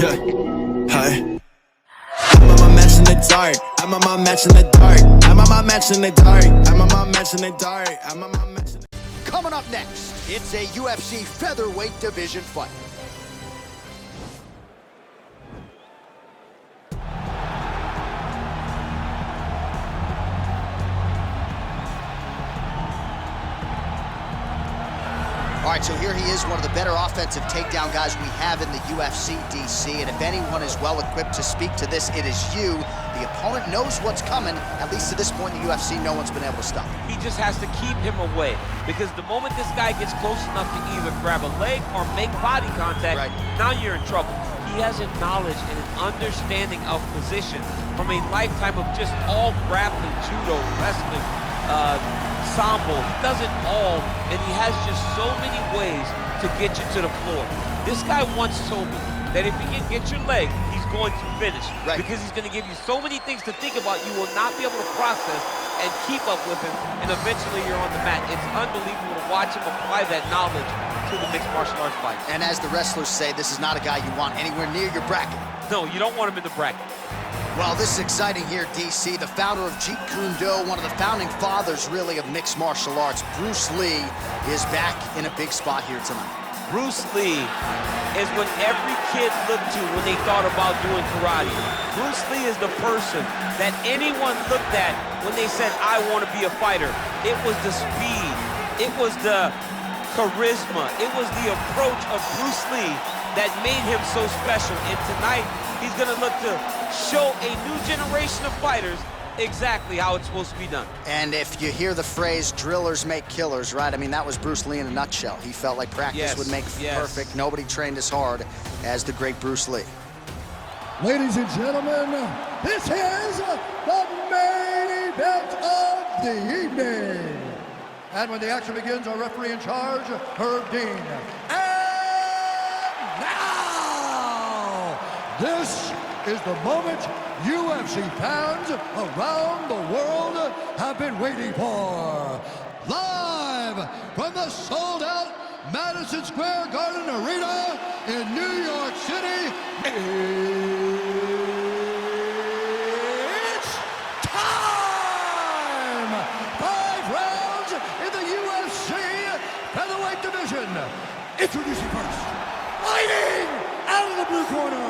Yeah, hi. I'm on my match in the dark. I'm on my match in the dark. I'm on my match in the dark. I'm on my match in the dark. I'm on my match in the dark. Coming up next, it's a UFC featherweight division fight. All right, so here he is, one of the better offensive takedown guys we have in the UFC, DC. And if anyone is well-equipped to speak to this, it is you. The opponent knows what's coming. At least to this point in the UFC, no one's been able to stop him. He just has to keep him away, because the moment this guy gets close enough to either grab a leg or make body contact, now you're in trouble. He has a knowledge and an understanding of position from a lifetime of just all grappling, judo, wrestling, sambo. He does it all, and he has just so many ways to get you to the floor. This guy once told me that if he can get your leg, he's going to finish. Because he's going to give you so many things to think about, you will not be able to process and keep up with him, and eventually you're on the mat. It's unbelievable to watch him apply that knowledge to the mixed martial arts fight. And as the wrestlers say, this is not a guy you want anywhere near your bracket. No, you don't want him in the bracket. Well, this is exciting here, DC. The founder of Jeet Kune Do, one of the founding fathers, really, of mixed martial arts, Brucelee, is back in a big spot here tonight. Brucelee is what every kid looked to when they thought about doing karate. Brucelee is the person that anyone looked at when they said, I want to be a fighter. It was the speed. It was the charisma. It was the approach of Brucelee that made him so special. And tonight, he's going to look to show a new generation of fighters exactly how it's supposed to be done. And if you hear the phrase, drillers make killers, right? I mean, that was Bruce Lee in a nutshell. He felt like practice would make perfect. Nobody trained as hard as the great Bruce Lee. Ladies and gentlemen, this is the main event of the evening. And when the action begins, our referee in charge, Herb Dean. And now, this is the moment UFC fans around the world have been waiting for. Live from the sold-out Madison Square Garden Arena in New York City, it's time! 5 rounds in the UFC featherweight division. Introducing first, fighting out of the blue corner.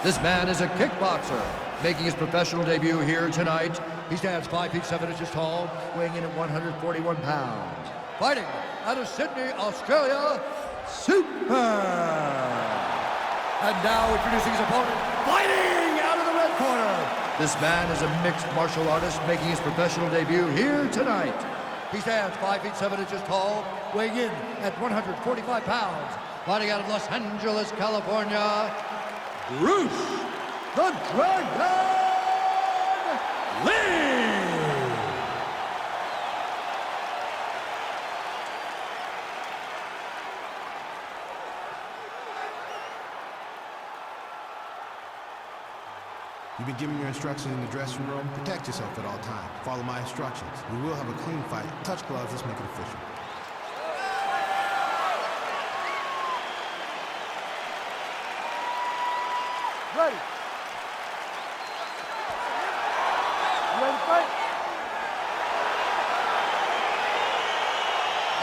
This man is a kickboxer, making his professional debut here tonight. He stands 5 feet 7 inches tall, weighing in at 141 pounds. Fighting out of Sydney, Australia, Siu Loong. And now introducing his opponent, fighting out of the red corner. This man is a mixed martial artist, making his professional debut here tonight. He stands 5 feet 7 inches tall, weighing in at 145 pounds. Fighting out of Los Angeles, California, Bruce, the Dragon Lee! You've been given your instructions in the dressing room. Protect yourself at all times. Follow my instructions. We will have a clean fight. Touch gloves, let's make it official. Ready. You ready to fight?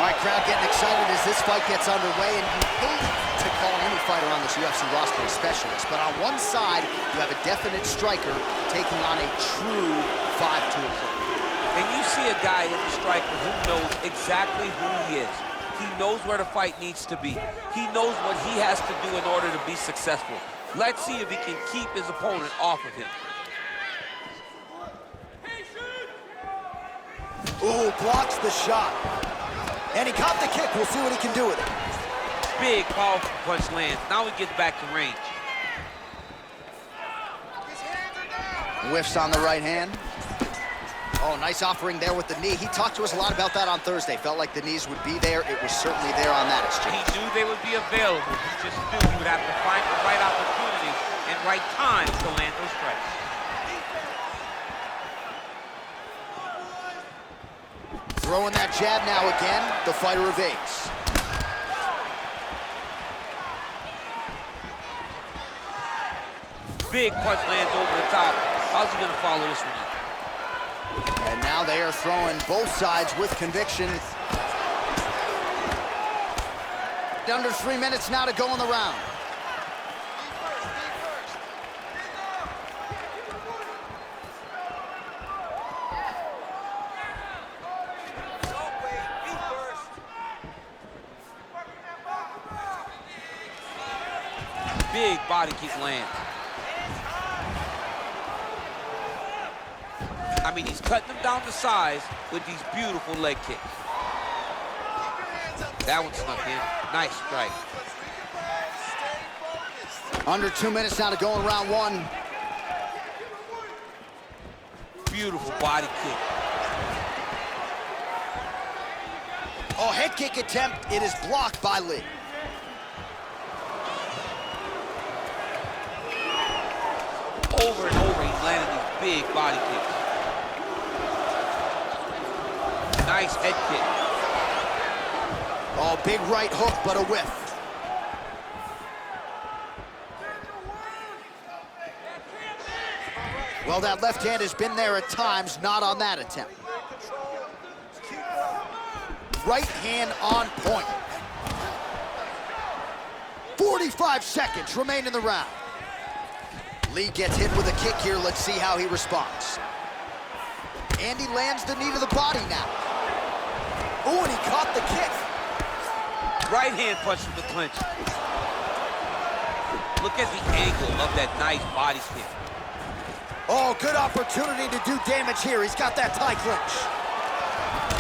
All right, crowd getting excited as this fight gets underway, and you hate to call any fighter on this UFC roster a specialist, but on one side, you have a definite striker taking on a true 5'2" opponent. And you see a guy in the striker who knows exactly who he is. He knows where the fight needs to be. He knows what he has to do in order to be successful. Let's see if he can keep his opponent off of him. Ooh, blocks the shot. And he caught the kick. We'll see what he can do with it. Big, powerful punch lands. Now he gets back to range. Whiffs on the right hand. Oh, nice offering there with the knee. He talked to us a lot about that on Thursday. Felt like the knees would be there. It was certainly there on that exchange. He knew they would be available. He just knew he would have to find the right opportunity and right time to land those strikes. Throwing that jab now again. The fighter evades. Big punch lands over the top. How's he gonna follow this one up? And now they are throwing both sides with conviction. Under 3 minutes now to go in the round. Big body kick lands. I mean, he's cutting them down to size with these beautiful leg kicks. That one snuck in. Nice strike. Under 2 minutes now to go in round one. Beautiful body kick. Oh, head kick attempt. It is blocked by Lee. Over and over, he's landing these big body kicks. Nice head kick. Oh, big right hook, but a whiff. Well, that left hand has been there at times, not on that attempt. Right hand on point. 45 seconds remain in the round. Lee gets hit with a kick here. Let's see how he responds. And he lands the knee to the body now. Oh, and he caught the kick. Right hand punch from the clinch. Look at the angle of that nice body kick. Oh, good opportunity to do damage here. He's got that tie clinch.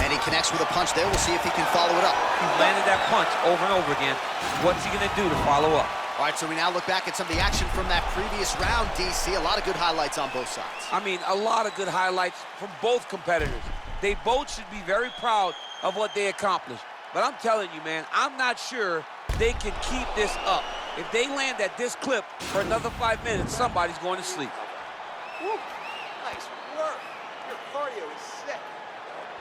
And he connects with a punch there. We'll see if he can follow it up. He's landed that punch over and over again. What's he gonna do to follow up? All right, so we now look back at some of the action from that previous round, DC. A lot of good highlights on both sides. I mean, a lot of good highlights from both competitors. They both should be very proud of what they accomplished. But I'm telling you, man, I'm not sure they can keep this up. If they land at this clip for another 5 minutes, somebody's going to sleep. Woo. Nice work. Your cardio is sick.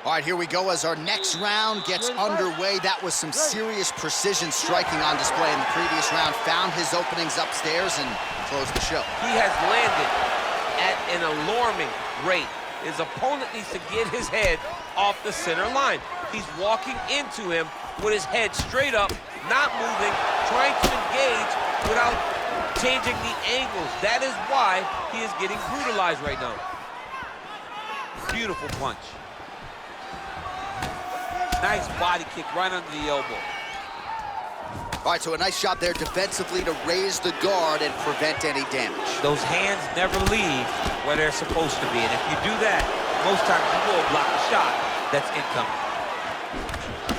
All right, here we go as our next round gets underway. That was some serious precision striking on display in the previous round. Found his openings upstairs and closed the show. He has landed at an alarming rate. His opponent needs to get his head off the center line. He's walking into him with his head straight up, not moving, trying to engage without changing the angles. That is why he is getting brutalized right now. Beautiful punch. Nice body kick right under the elbow. All right, so a nice shot there defensively to raise the guard and prevent any damage. Those hands never leave where they're supposed to be, and if you do that, most times you will block a shot that's incoming.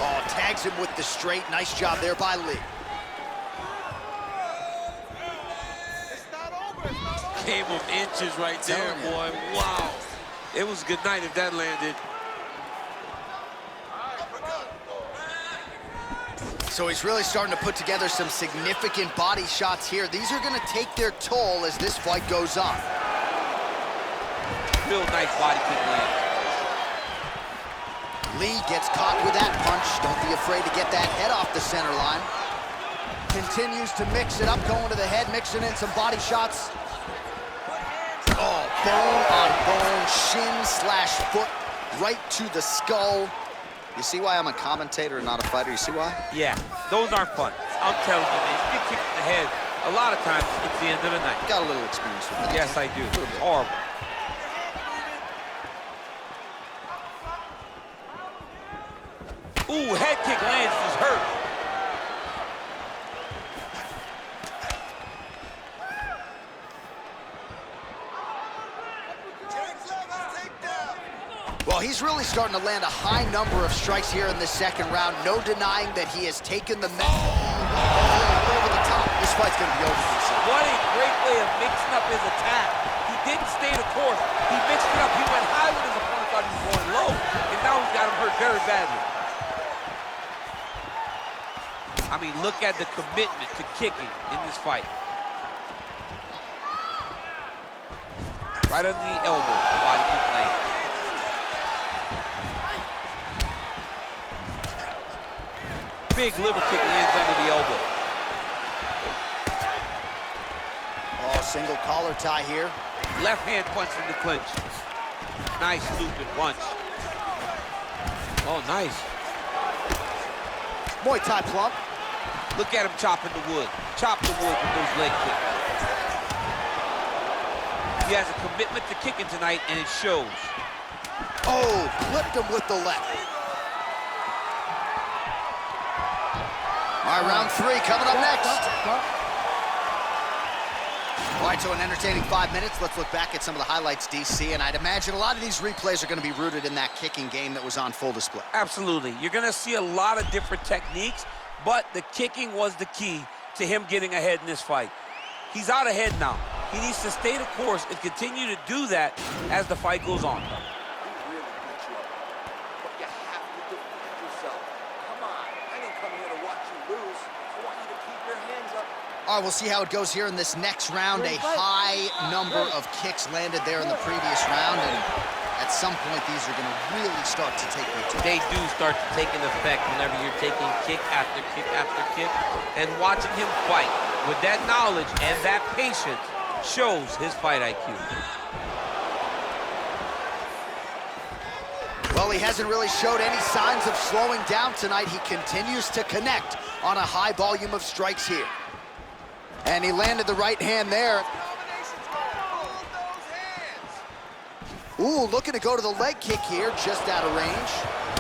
Oh, tags him with the straight. Nice job there by Lee. Game of inches right there, boy. Wow. It was good night if that landed. So he's really starting to put together some significant body shots here. These are going to take their toll as this fight goes on. Real nice body kick land. Lee gets caught with that punch. Don't be afraid to get that head off the center line. Continues to mix it up, going to the head, mixing in some body shots. Oh, bone on bone, shin slash foot, right to the skull. You see why I'm a commentator and not a fighter? You see why? Yeah, those aren't fun. I'm telling you, man, if you get kicked in the head, a lot of times it's the end of the night. Got a little experience with that. Yes, I do. It's horrible. Ooh, head kick lands, is hurt. Well, he's really starting to land a high number of strikes here in the second round. No denying that he has taken the over the top. This fight's going to be over for him. What a great way of mixing up his attack. He didn't stay the course. He mixed it up. He went high when his opponent thought he was going low. And now he's got him hurt very badly. I mean, look at the commitment to kicking in this fight. Right under the elbow, body kick lands. Big liver kick lands under the elbow. Oh, Single collar tie here. Left hand punch in the clinch. Nice looping punch. Oh, nice. Muay Thai plump. Look at him chopping the wood. Chop the wood with those leg kicks. He has a commitment to kicking tonight, and it shows. Oh, flipped him with the left. All right, round 3 coming up next. All right, so an entertaining 5 minutes. Let's look back at some of the highlights, DC, and I'd imagine a lot of these replays are going to be rooted in that kicking game that was on full display. Absolutely. You're going to see a lot of different techniques, but the kicking was the key to him getting ahead in this fight. He's out ahead now. He needs to stay the course and continue to do that as the fight goes on. He really beat you up, but you have to defend yourself. Come on, I didn't come here to watch you lose. I want you to keep your hands up. All right, we'll see how it goes here in this next round. A high number of kicks landed there in the previous round, and at some point, these are going to really start to take their toll. They do start to take an effect whenever you're taking kick after kick after kick, and watching him fight with that knowledge and that patience shows his fight IQ. Well, he hasn't really showed any signs of slowing down tonight. He continues to connect on a high volume of strikes here. And he landed the right hand there. Ooh, looking to go to the leg kick here, just out of range.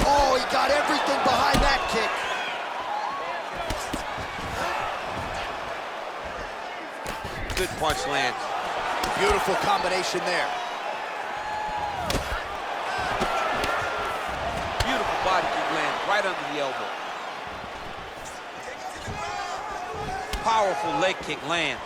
Oh, he got everything behind that kick. Good punch lands. Beautiful combination there. Beautiful body kick lands right under the elbow. Powerful leg kick lands.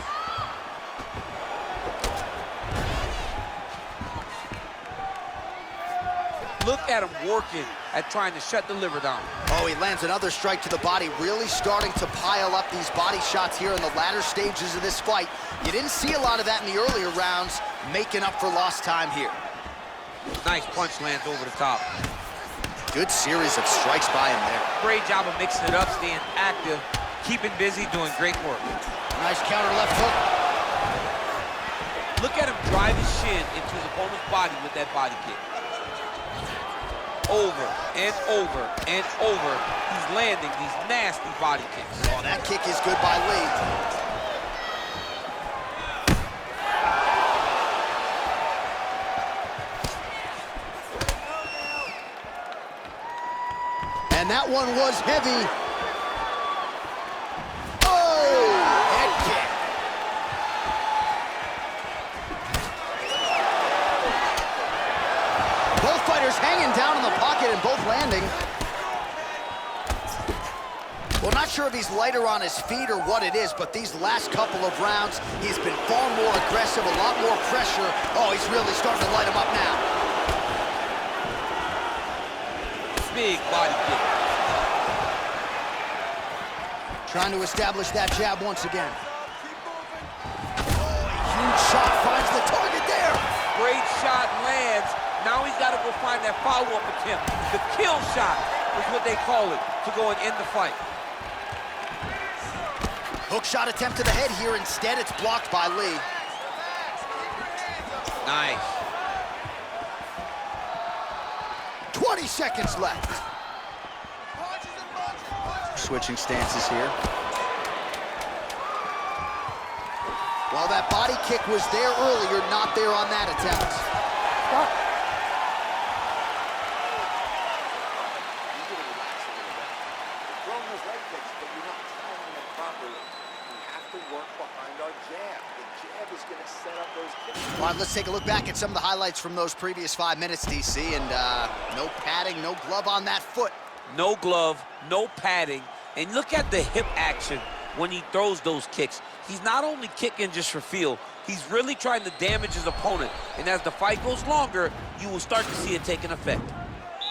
Look at him working at trying to shut the liver down. Oh, he lands another strike to the body, really starting to pile up these body shots here in the latter stages of this fight. You didn't see a lot of that in the earlier rounds, making up for lost time here. Nice punch lands over the top. Good series of strikes by him there. Great job of mixing it up, staying active, keeping busy, doing great work. Nice counter left hook. Look at him drive his shin into his opponent's body with that body kick. Over and over and over, he's landing these nasty body kicks. Oh, that kick is good by Lee. And that one was heavy. Oh, head kick. Both fighters hanging down in the pocket and both landing. Well, not sure if he's lighter on his feet or what it is, but these last couple of rounds, he's been far more aggressive, a lot more pressure. Oh, he's really starting to light him up now. Big body kick. Trying to establish that jab once again. Oh, a huge shot finds the target there. Great shot lands. Now he's got to go find that follow-up attempt. The kill shot is what they call it, to go and end the fight. Hook shot attempt to the head here. Instead, it's blocked by Lee. Nice. 20 seconds left. Switching stances here. Well, that body kick was there earlier, not there on that attempt. Throwing those leg kicks, but you're not timing them properly. We have to work behind our jab. The jab is going to set up those kicks. All right, let's take a look back at some of the highlights from those previous 5 minutes, DC, and no padding, no glove on that foot. No glove, no padding, and look at the hip action when he throws those kicks. He's not only kicking just for feel, he's really trying to damage his opponent, and as the fight goes longer, you will start to see it take an effect.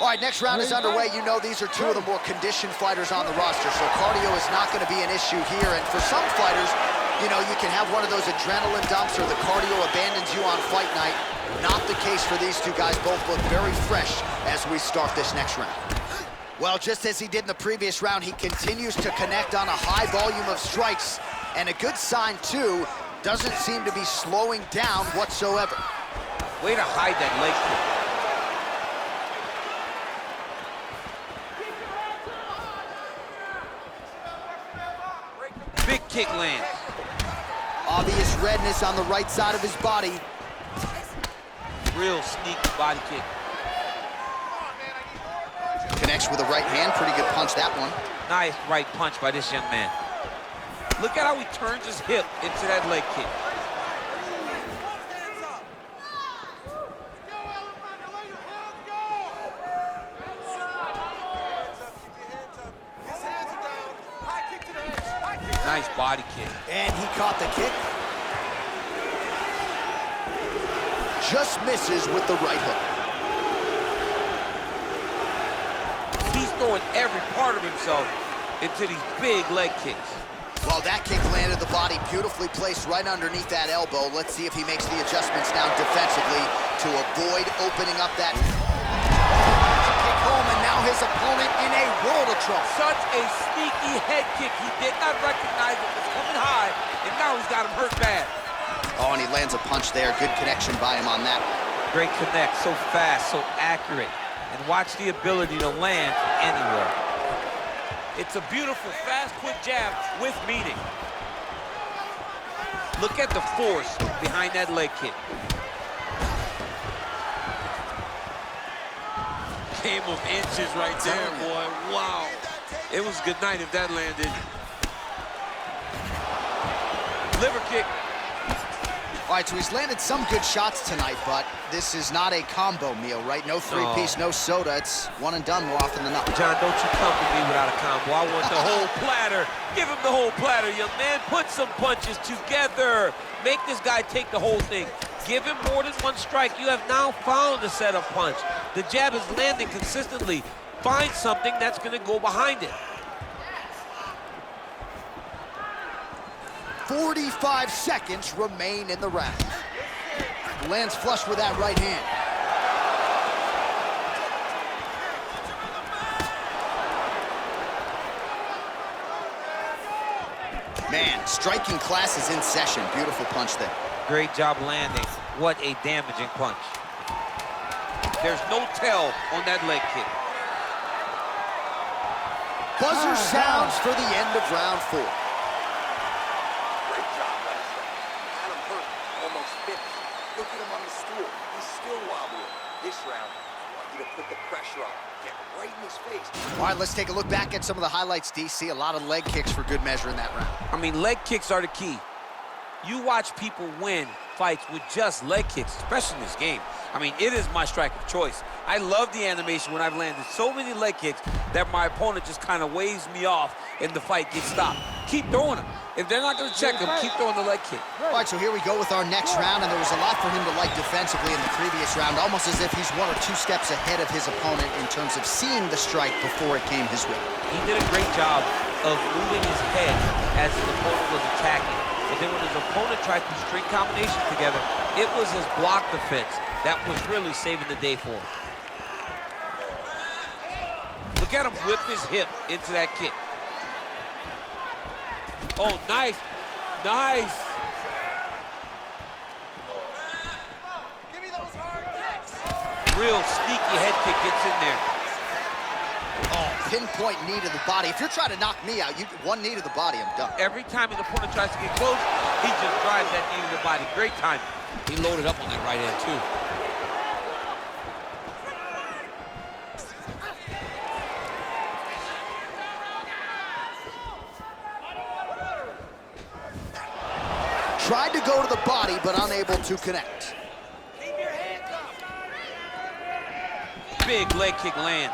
All right, next round is underway. You know these are two of the more conditioned fighters on the roster, so cardio is not going to be an issue here, and for some fighters, you know, you can have one of those adrenaline dumps or the cardio abandons you on fight night. Not the case for these two guys. Both look very fresh as we start this next round. Well, just as he did in the previous round, he continues to connect on a high volume of strikes. And a good sign, too, Doesn't seem to be slowing down whatsoever. Way to hide that leg kick. Big kick lands. Obvious redness on the right side of his body. Real sneaky body kick. Connects with a right hand, pretty good punch that one. Nice right punch by this young man. Look at how he turns his hip into that leg kick. Nice body kick. And he caught the kick. Just misses with the right hook. He's throwing every part of himself into these big leg kicks. Well, that kick landed the body beautifully placed right underneath that elbow. Let's see if he makes the adjustments now defensively to avoid opening up that kick home, and now his opponent in a world of trouble. Such a sneaky head kick. He did not recognize it was coming high, and now he's got him hurt bad. Oh, and he lands a punch there. Good connection by him on that. Great connect, so fast, so accurate. And watch the ability to land from anywhere. It's a beautiful, fast, quick jab with meaning. Look at the force behind that leg kick. Game of inches right there, boy. Wow. It was good night if that landed. Liver kick. All right, so he's landed some good shots tonight, but this is not a combo meal, right? No three-piece, no soda. It's one and done more often than not. John, don't you come to me without a combo. I want the whole platter. Give him the whole platter, young man. Put some punches together. Make this guy take the whole thing. Give him more than one strike. You have now found a setup punch. The jab is landing consistently. Find something that's going to go behind it. 45 seconds remain in the round. Lands flush with that right hand. Man, striking class is in session. Beautiful punch there. Great job landing. What a damaging punch. There's no tell on that leg kick. Buzzer sounds for the end of round 4. Great job, Lester. Had him hurt, almost finished. Look at him on the stool. He's still wobbling. This round, I want you to put the pressure on. Get right in his face. All right, let's take a look back at some of the highlights, DC. A lot of leg kicks for good measure in that round. I mean, leg kicks are the key. You watch people win fights with just leg kicks, especially in this game. I mean, it is my strike of choice. I love the animation when I've landed so many leg kicks that my opponent just kind of waves me off and the fight gets stopped. Keep throwing them. If they're not going to check them, keep throwing the leg kick. All right, so here we go with our next round, and there was a lot for him to like defensively in the previous round, almost as if he's 1 or 2 steps ahead of his opponent in terms of seeing the strike before it came his way. He did a great job of moving his head as his opponent was attacking. But then when his opponent tried to string combinations together, it was his block defense that was really saving the day for him. Look at him whip his hip into that kick. Oh, nice. Nice. Real sneaky head kick gets in there. Oh, pinpoint knee to the body. If you're trying to knock me out, one knee to the body, I'm done. Every time his opponent tries to get close, he just drives that knee to the body. Great time. He loaded up on that right hand, too. Tried to go to the body, but unable to connect. Big leg kick lands.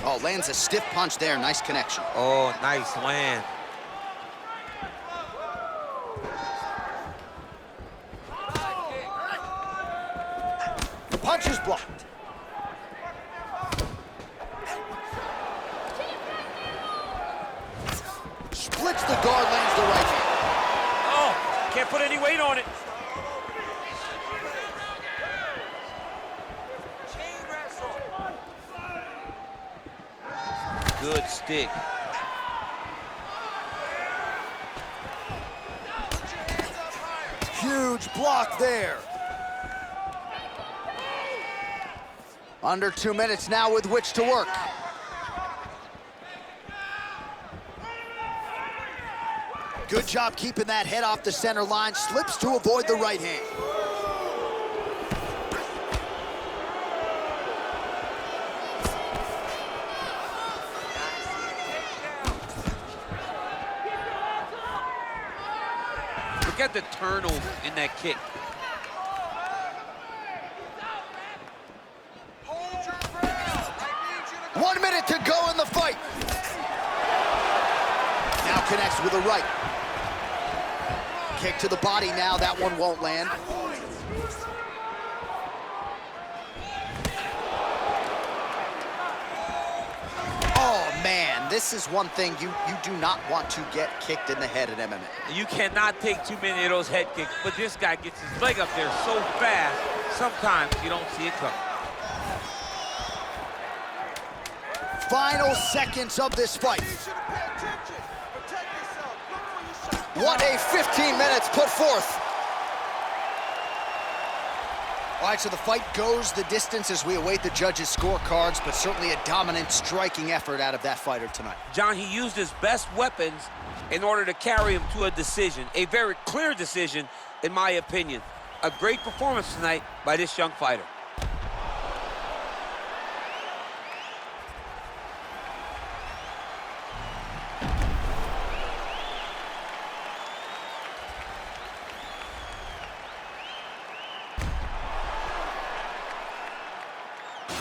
Oh, lands a stiff punch there. Nice connection. Oh, nice land. The punch is blocked. Splits the guard, lands the right hand. Oh, can't put any weight on it. Good stick. Huge block there. Under 2 minutes now with which to work. Good job keeping that head off the center line. Slips to avoid the right hand. Look at the turnover in that kick. 1 minute to go in the fight. Now connects with the right. Kick to the body now, that one won't land. Oh man, this is one thing you do not want to get kicked in the head in MMA. You cannot take too many of those head kicks, but this guy gets his leg up there so fast, sometimes you don't see it coming. Final seconds of this fight. What a 15 minutes put forth. All right, so the fight goes the distance as we await the judges' scorecards, but certainly a dominant striking effort out of that fighter tonight. John, he used his best weapons in order to carry him to a decision, a very clear decision, in my opinion. A great performance tonight by this young fighter.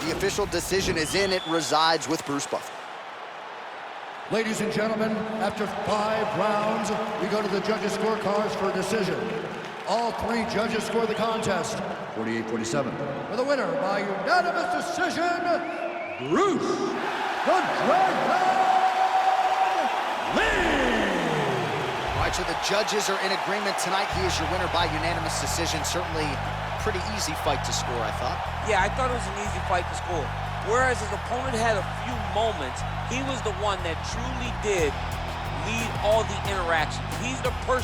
The official decision is in. It resides with Bruce Buffer. Ladies and gentlemen, after 5 rounds, we go to the judges' scorecards for a decision. All 3 judges score the contest, 48-47. For the winner by unanimous decision, Bruce the Dragon Lee! All right, so the judges are in agreement tonight. He is your winner by unanimous decision. Certainly pretty easy fight to score, I thought. Yeah, I thought it was an easy fight to score. Whereas his opponent had a few moments, he was the one that truly did lead all the interactions. He's the person